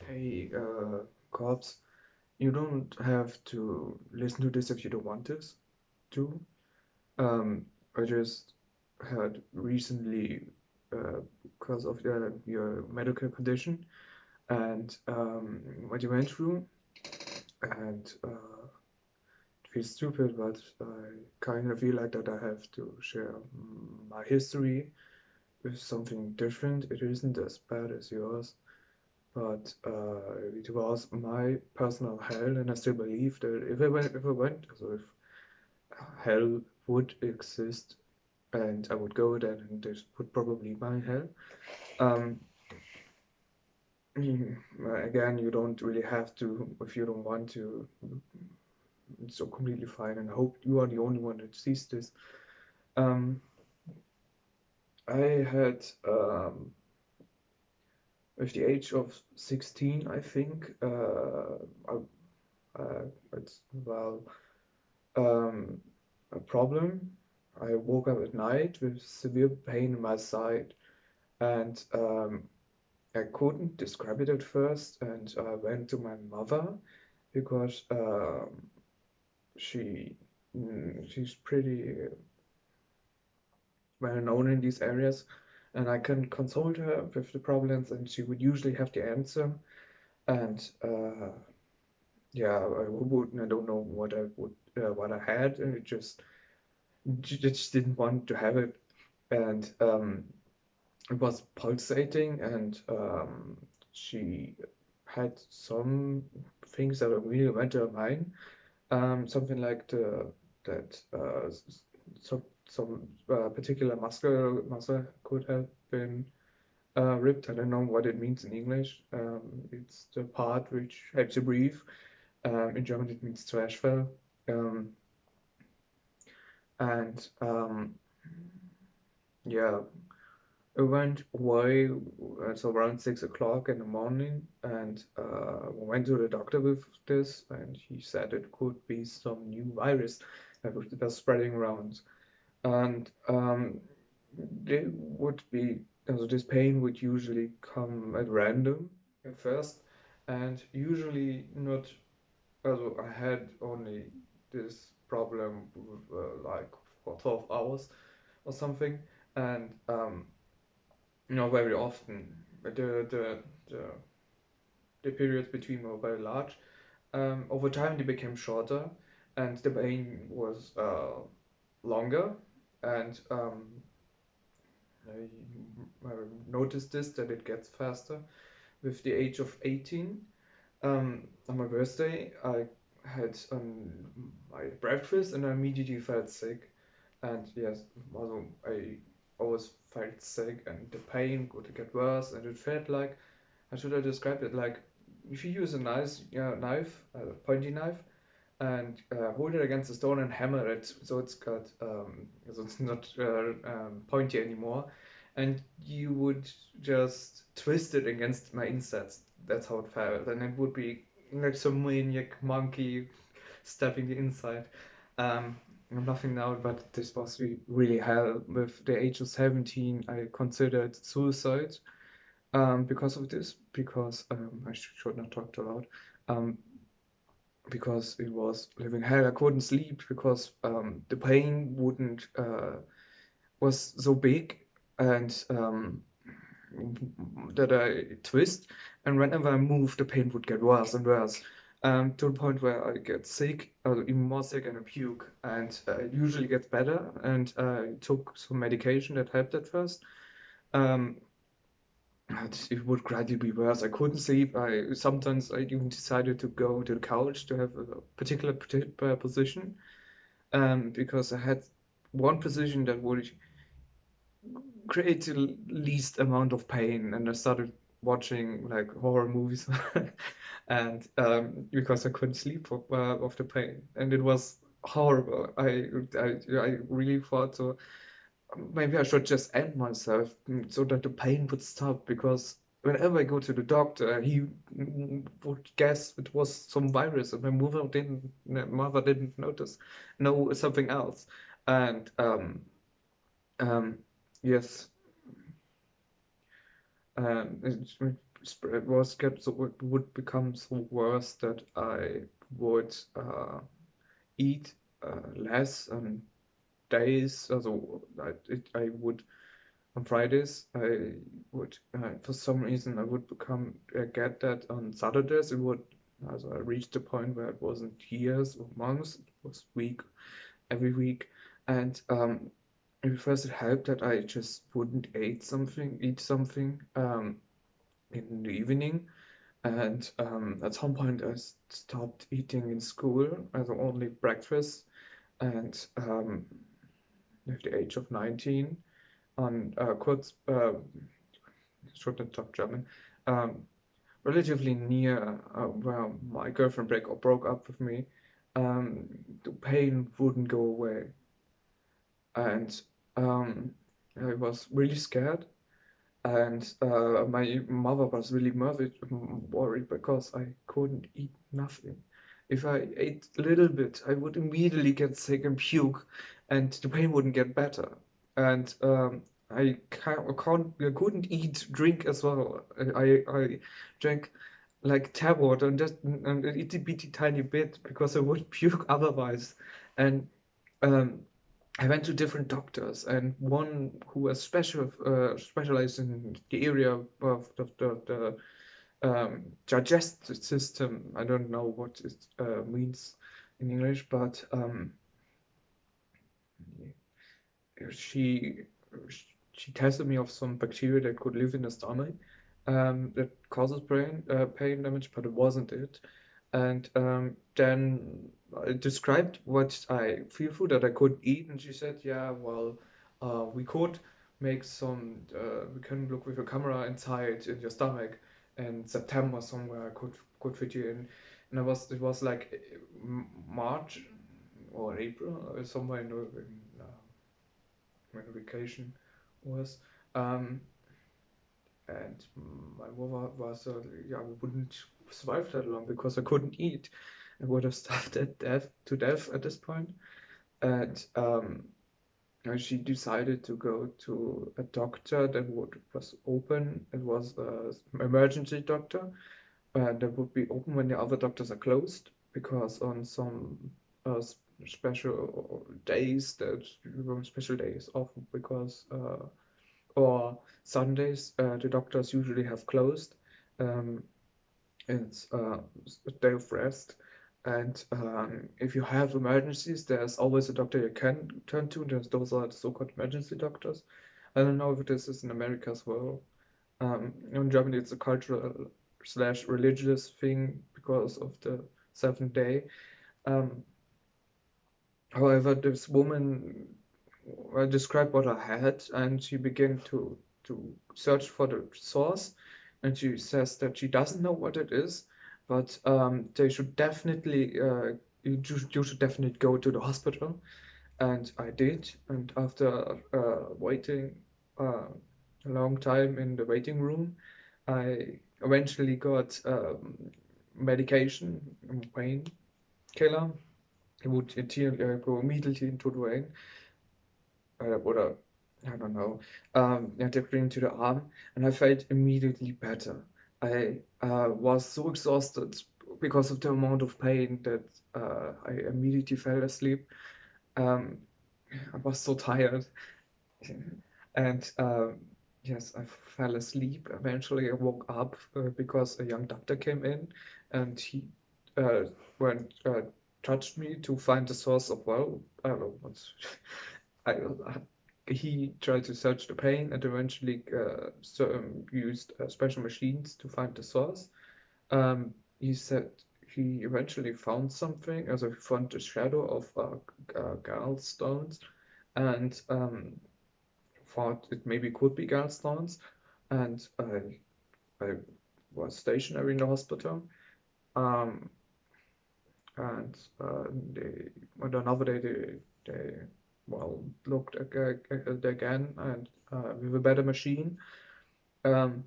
Hey, cops, you don't have to listen to this if you don't want this to. Um, I just heard recently, because of your medical condition and what you went through, and it feels stupid, but I kind of feel like that I have to share my history with something different. It isn't as bad as yours. But it was my personal hell, and I still believe that so if hell would exist and I would go there, and this would probably be my hell. Um, Again, you don't really have to if you don't want to. It's so completely fine, and I hope you are the only one that sees this. Um, I had With the age of 16, I think, it's well. um, a problem. I woke up at night with severe pain in my side, and I couldn't describe it at first. And I went to my mother because she she's pretty well known in these areas, and I can consult her with the problems, and she would usually have the answer. And yeah, I don't know what I had, and it just didn't want to have it. And it was pulsating, and she had some things that really went to her mind. Something like the that some particular muscle could have been ripped. I don't know what it means in English. It's the part which helps you breathe. In German, it means Zwerchfell. Um, and Yeah, I went away so around 6 o'clock in the morning, and went to the doctor with this, and he said it could be some new virus that was spreading around. And they would be so this pain would usually come at random at first, and usually not. Also, I had only this problem like for 12 hours or something, and very often the the periods between were very large. Over time, they became shorter, and the pain was longer. And I noticed this that it gets faster with the age of 18. On my birthday, I had my breakfast and I immediately felt sick. And yes, also I always felt sick, and the pain could get worse, and it felt like, how should I describe it? Like if you use a nice knife, a pointy knife, and hold it against a stone and hammer it, so it's not pointy anymore, and you would just twist it against my insides. That's how it felt, and it would be like some maniac monkey stabbing the inside. I'm laughing now, but this was really hell. With the age of 17, I considered suicide because of this, because I should not talk too loud. Um, because it was living hell. I couldn't sleep because the pain wouldn't was so big, and that I twist, and whenever I move, the pain would get worse and worse. To the point where I get sick, even more sick, and I puke. And it usually gets better, and I took some medication that helped at first. Um, but it would gradually be worse. I couldn't sleep. I even decided to go to the couch to have a particular position, because I had one position that would create the least amount of pain, and I started watching like horror movies, and because I couldn't sleep of the pain, and it was horrible. I really thought so. Maybe I should just end myself, so that the pain would stop, because whenever I go to the doctor, he would guess it was some virus, and my mother didn't notice, no, something else. And um, yes, it was get so it would become so worse that I would eat less on days. Also, I would on Fridays. I would for some reason I would become get that on Saturdays. It would also I reached the point where it wasn't years or months. It was every week, and at first it helped that I just wouldn't eat something in the evening. And at some point, I stopped eating in school as only breakfast. And at the age of 19, on kurz, should not talk German, um, relatively near where my girlfriend broke up with me, the pain wouldn't go away. And um, I was really scared. And my mother was really worried because I couldn't eat nothing. If I ate a little bit, I would immediately get sick and puke, and the pain wouldn't get better. And I couldn't drink as well. I drank like tap water and just a itty bitty tiny bit because I would puke otherwise. And um, I went to different doctors, and one who was specialized in the area of the digestive system. I don't know what it means in English, but she she tested me of some bacteria that could live in the stomach that causes brain pain damage, but it wasn't it. And then I described what I feel food that I could eat, and she said, "Yeah, well, we could make we can look with a camera inside in your stomach, and September somewhere could fit you in." And it was like March or April, somewhere uh, when vacation was. Um, and my mother was, yeah, I wouldn't survive that long because I couldn't eat. I would have starved to death at this point. And she decided to go to a doctor was open. It was an emergency doctor that would be open when the other doctors are closed because on some special days that special days off because or Sundays, the doctors usually have closed. Um, it's a day of rest. And if you have emergencies, there's always a doctor you can turn to. Those are the so-called emergency doctors. I don't know if this is in America as well. In Germany, it's a cultural slash religious thing because of the seventh day. Um, However, this woman described what I had, and she began to search for the source. And she says that she doesn't know what it is, but they should definitely you should definitely go to the hospital. And I did. And after waiting a long time in the waiting room, I eventually got medication, painkiller. It would go immediately into the vein, oder I don't know, yeah, they bring to the arm, and I felt immediately better. I was so exhausted because of the amount of pain that I immediately fell asleep. Um, I was so tired, and yes, I fell asleep. Eventually, I woke up because a young doctor came in, and he uh, went touched me to find the source of I don't know what's I, he tried to search the pain and eventually used special machines to find the source. He said he eventually found something, also he found the shadow of gallstones, and thought it maybe could be gallstones. And I was stationary in the hospital. Um, and on another day they well looked again and with a better machine. Um,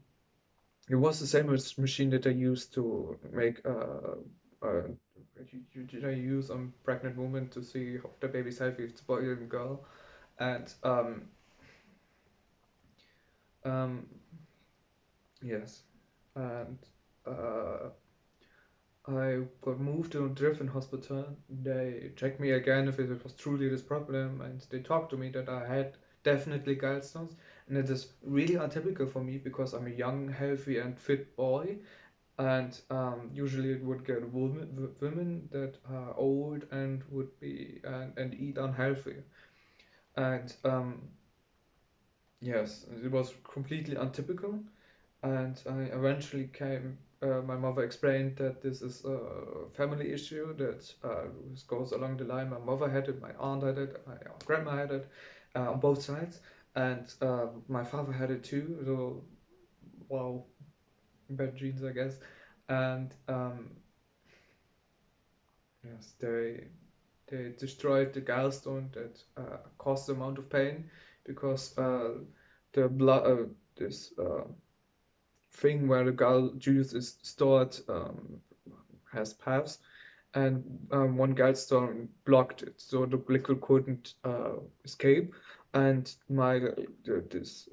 it was the same as machine that I used to make I use on pregnant women to see if the baby's healthy, if it's a boy or a girl. And um, yes, and uh, I got moved to a different hospital. They checked me again if it was truly this problem, and they talked to me that I had definitely gallstones, and it is really atypical for me because I'm a young, healthy, and fit boy, and usually it would get women that are old and would be and eat unhealthy, and yes, it was completely untypical. And I eventually came. My mother explained that this is a family issue that this goes along the line. My mother had it, my aunt had it, my grandma had it, on both sides, and my father had it too. So wow, bad genes, I guess. And yes, they destroyed the gallstone that caused the amount of pain because the blood this thing where the gall juice is stored has paths, and one gallstone blocked it, so the liquid couldn't escape. And this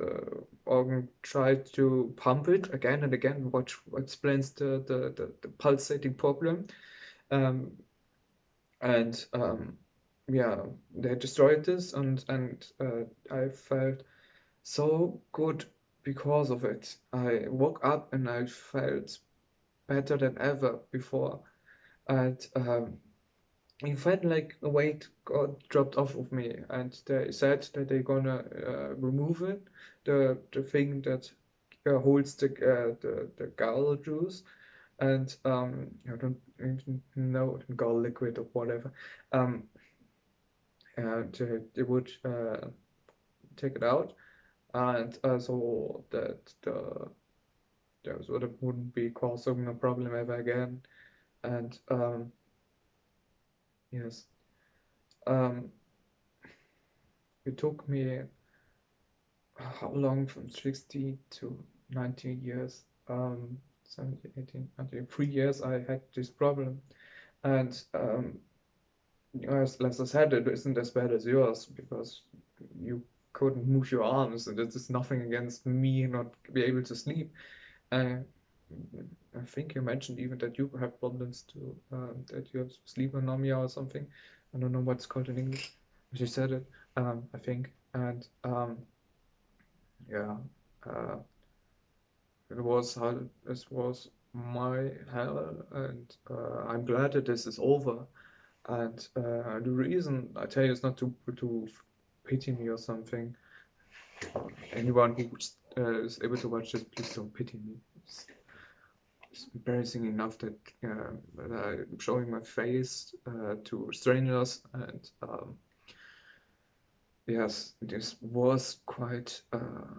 organ tried to pump it again and again, which explains the pulsating problem. Um, and yeah, they destroyed this, and I felt so good because of it. I woke up and I felt better than ever before. And it felt like a weight got dropped off of me. And they said that they're gonna remove it, the thing that holds the gall juice. And I don't even know gall liquid or whatever. Um, they would take it out, and so that so that wouldn't be causing a problem ever again. And yes, um, it took me how long from 60 to 90 years, 17, 18, 19, 3 years I had this problem. And as I said, it isn't as bad as yours because you couldn't move your arms, and it is nothing against me not be able to sleep. Uh, I think you mentioned even that you have problems too, that you have sleep anomia or something. I don't know what's called in English. But you said it, I think. And yeah, uh, this was my hell, and I'm glad that this is over. And the reason I tell you is not to pity me or something. Anyone who is able to watch this, please don't pity me. It's embarrassing enough that I'm showing my face to strangers, and yes, this was quite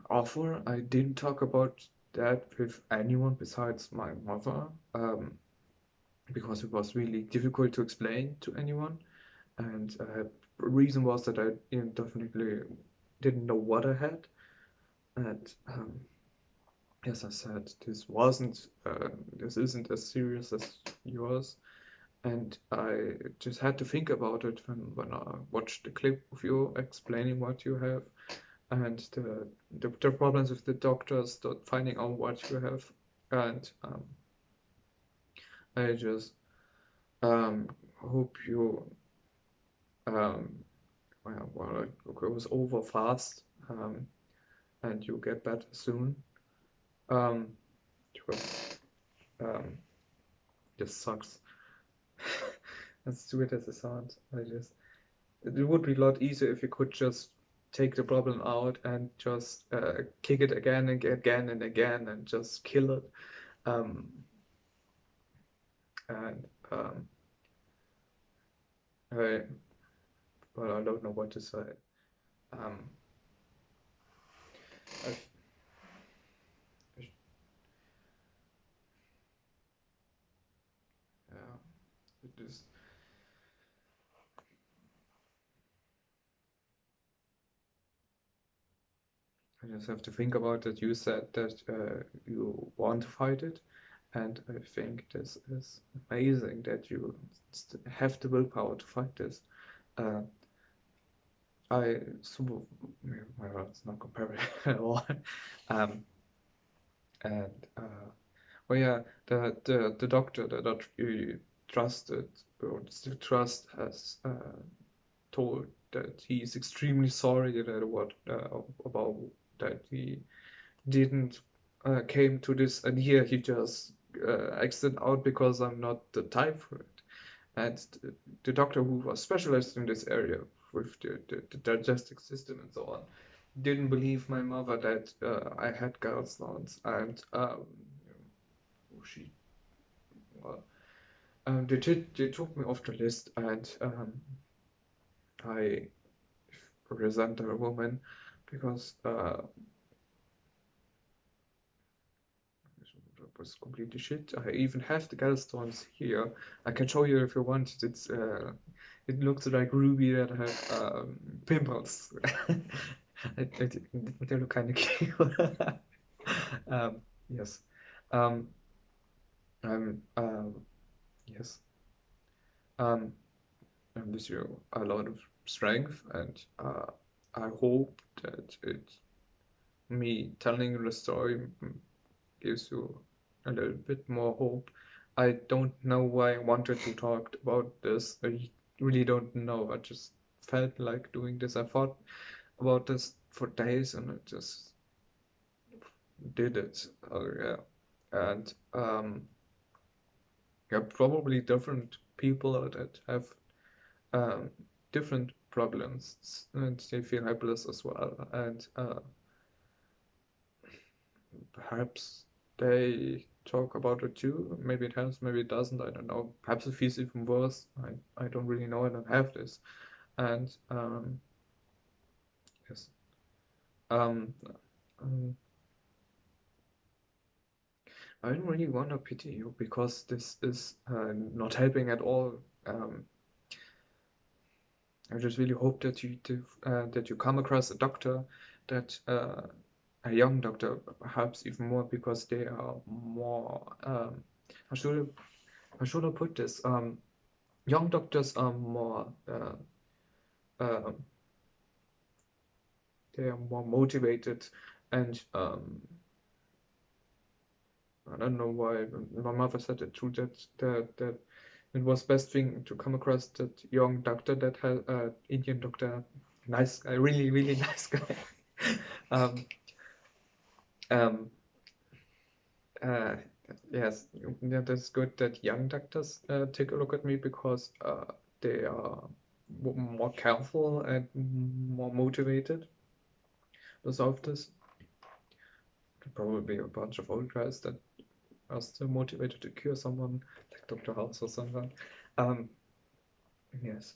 awful. I didn't talk about that with anyone besides my mother, because it was really difficult to explain to anyone. And reason was that I definitely didn't know what I had. And as I said, this isn't as serious as yours. And I just had to think about it when I watched the clip of you explaining what you have, and the problems with the doctors finding out what you have. And I just hope you um, well, it goes over fast, and you get better soon. Um, because this sucks. As stupid as it sounds, it would be a lot easier if you could just take the problem out and just kick it again and again and again and just kill it. Um, and I, well, I don't know what to say. Um, I, yeah, it is. I just have to think about that. You said that you want to fight it, and I think this is amazing that you have the willpower to fight this. Uh, I so well, it's not comparable at all. Um, and Oh yeah, the doctor that I really trusted or still trust has told that he is extremely sorry that what about that he didn't came to this idea. He just exited out because I'm not the type for it. And the doctor who was specialized in this area with the digestive system and so on didn't believe my mother that I had gallstones, and she well, they took me off the list, and I resent the woman because it was completely shit. I even have the gallstones here. I can show you if you want. It looks like ruby that have pimples. They look kind of cute. um, yes. Um, um, um, yes. Um, I wish you a lot of strength, and I hope that me telling you the story gives you a little bit more hope. I don't know why I wanted to talk about this. I really don't know. I just felt like doing this. I thought about this for days and I just did it. Yeah. And yeah, probably different people that have um, different problems and they feel helpless as well. And perhaps they talk about it too. Maybe it helps, maybe it doesn't. I don't know. Perhaps it feels even worse. I don't really know. I don't have this. And yes. Um, um, I don't really want to pity you because this is not helping at all. I just really hope that that you come across a doctor that a young doctor perhaps even more because they are more how should how should I put this? Young doctors are more uh, they are more motivated and I don't know why my mother said it too that it was best thing to come across that young doctor that had Indian doctor, nice guy, really nice guy. um, um, uh, yes, yeah, that's good that young doctors take a look at me because they are more careful and more motivated to solve this. Probably a bunch of old guys that are still motivated to cure someone, like Dr. House or someone. Um, yes.